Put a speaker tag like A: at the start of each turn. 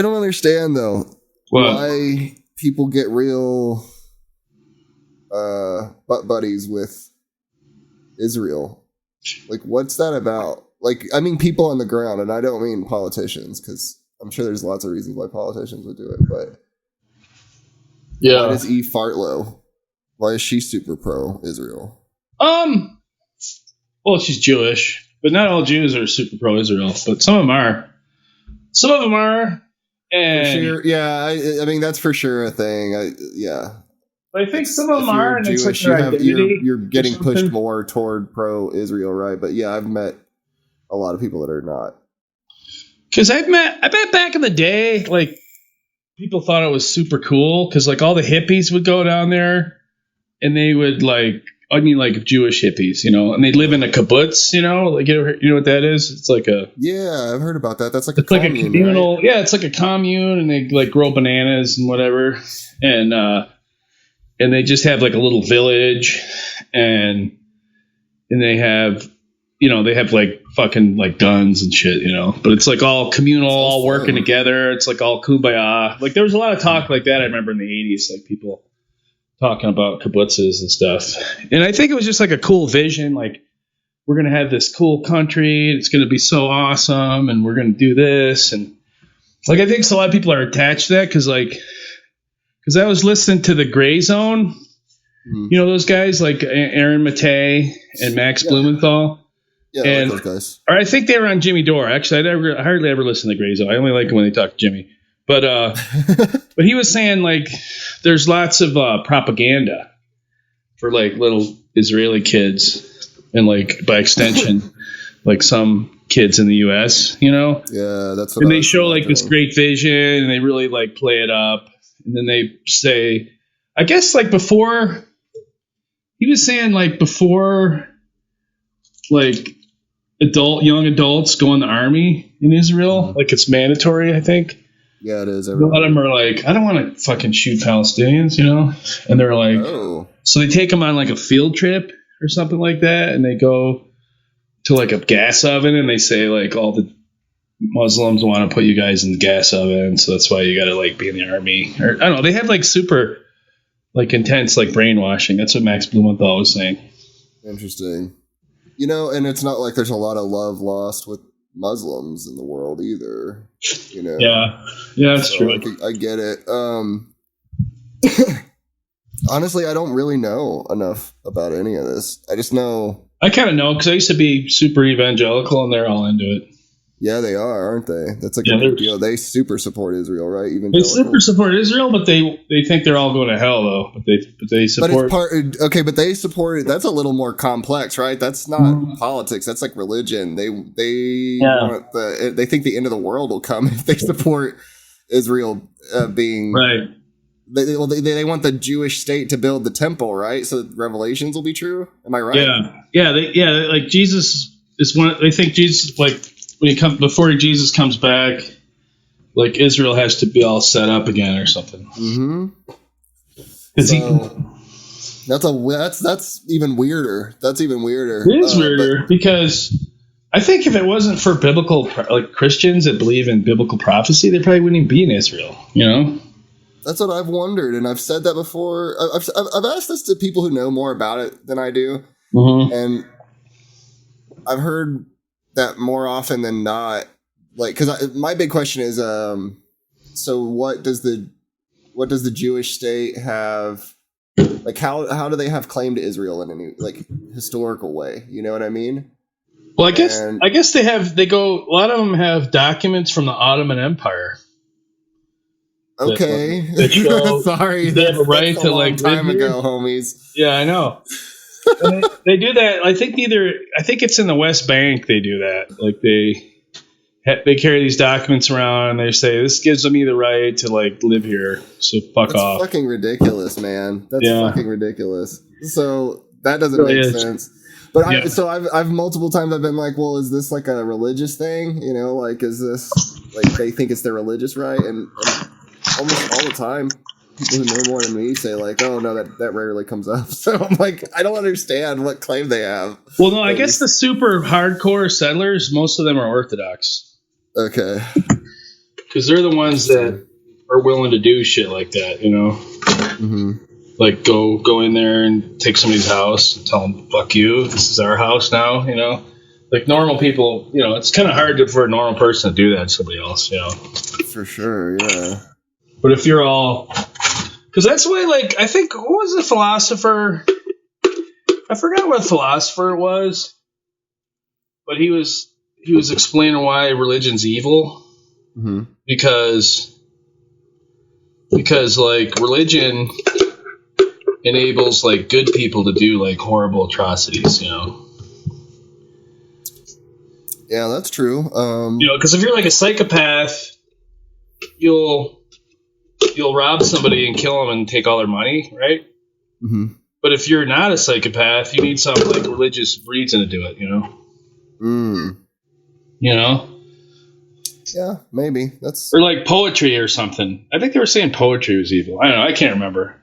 A: I don't understand though why people get real butt buddies with Israel. Like, what's that about? Like, I mean, people on the ground, and I don't mean politicians, because I'm sure there's lots of reasons why politicians would do it. But why does Eve Fartlow? Why is she super pro Israel?
B: Well, she's Jewish, but not all Jews are super pro Israel. But some of them are. Some of them are. And
A: for sure, yeah, I mean that's for sure a thing.
B: But I think some of them are, and
A: Jewish,
B: it's like
A: you're getting pushed more toward pro-Israel, right? But yeah, I've met a lot of people that are not.
B: Because I bet back in the day, like people thought it was super cool because like all the hippies would go down there, and they would like Jewish hippies, and they'd live in a kibbutz, like you know what that is? It's like
A: I've heard about that. That's like
B: it's like a communal, right? Yeah, it's like a commune, and they like grow bananas and whatever, and they just have like a little village, and they have like fucking like guns and shit, but it's like all communal, all working together. It's like all kumbaya. Like there was a lot of talk like that. I remember in the 80s, like people talking about kibbutzes and stuff. And I think it was just like a cool vision. Like we're going to have this cool country. It's going to be so awesome. And we're going to do this. And like, I think a lot of people are attached to that. Cause I was listening to the Gray Zone, those guys like Aaron Mattei and Max Blumenthal.
A: Yeah, I like those guys.
B: Or I think they were on Jimmy Dore. Actually, I hardly ever listen to Gray Zone. I only like it when they talk to Jimmy. But but he was saying like there's lots of propaganda for like little Israeli kids and like by extension like some kids in the US,
A: Yeah, that's what.
B: And they show like this great vision and they really like play it up, and then they say, I guess like before he was saying like before like young adults go in the army in Israel, like it's mandatory, I think.
A: Yeah, it is.
B: A lot of them are like, I don't want to fucking shoot Palestinians, And they're like, So they take them on like a field trip or something like that, and they go to like a gas oven, and they say like all the Muslims want to put you guys in the gas oven, so that's why you got to like be in the army. Or I don't know. They have like super like intense like brainwashing. That's what Max Blumenthal was saying.
A: Interesting. And it's not like there's a lot of love lost with Muslims in the world either,
B: Yeah, that's true.
A: I get it. Honestly, I don't really know enough about any of this. I just know.
B: I kind of know because I used to be super evangelical, and they're all into it.
A: Yeah, they are, aren't they? That's like a big deal. They super support Israel, right?
B: They super support Israel, but they think they're all going to hell, though. But they support.
A: But they support it. That's a little more complex, right? That's not politics. That's like religion. They think the end of the world will come if they support Israel being
B: right.
A: They want the Jewish state to build the temple, right? So Revelations will be true. Am I right?
B: Yeah. Like Jesus is one. They think Jesus like. Before Jesus comes back, like Israel has to be all set up again or something.
A: Mm-hmm. That's even weirder. That's even weirder.
B: It is weirder because I think if it wasn't for biblical like Christians that believe in biblical prophecy, they probably wouldn't even be in Israel.
A: That's what I've wondered, and I've said that before. I've asked this to people who know more about it than I do, and I've heard that more often than not, like, because my big question is, so what does the Jewish state have, like, how do they have claim to Israel in any like historical way? You know what I mean?
B: Well, I guess they go. A lot of them have documents from the Ottoman Empire.
A: Okay,
B: that show
A: sorry,
B: they have a right to like
A: time ago, homies.
B: Yeah, I know. They do that. I think it's in the West Bank. They do that. Like they carry these documents around and they say this gives me the right to like live here. So fuck off.
A: That's fucking ridiculous, man. That's fucking ridiculous. So that doesn't make sense. But I've multiple times I've been like, well, is this like a religious thing? Like is this like they think it's their religious right? And almost all the time, people who know more than me say like, oh no, that rarely comes up. So I'm like, I don't understand what claim they have.
B: Well, no, I guess the super hardcore settlers, most of them are Orthodox.
A: Okay.
B: Because they're the ones that are willing to do shit like that, you know?
A: Mm-hmm.
B: Like, go in there and take somebody's house and tell them, fuck you, this is our house now, you know? Like, normal people, you know, it's kind of hard for a normal person to do that to somebody else, you know?
A: For sure, yeah.
B: But if you're all... Because that's the way, like, I think, who was the philosopher? I forgot what philosopher it was. But he was explaining why religion's evil.
A: Mm-hmm.
B: Because, like, religion enables, like, good people to do, like, horrible atrocities, you know?
A: Yeah, that's true.
B: You know, because if you're, like, a psychopath, you'll rob somebody and kill them and take all their money, right?
A: Mm-hmm.
B: But if you're not a psychopath, you need some, like, religious reason to do it, you know? You know?
A: Yeah, maybe. That's
B: or like poetry or something. I think they were saying poetry was evil. I don't know. I can't remember.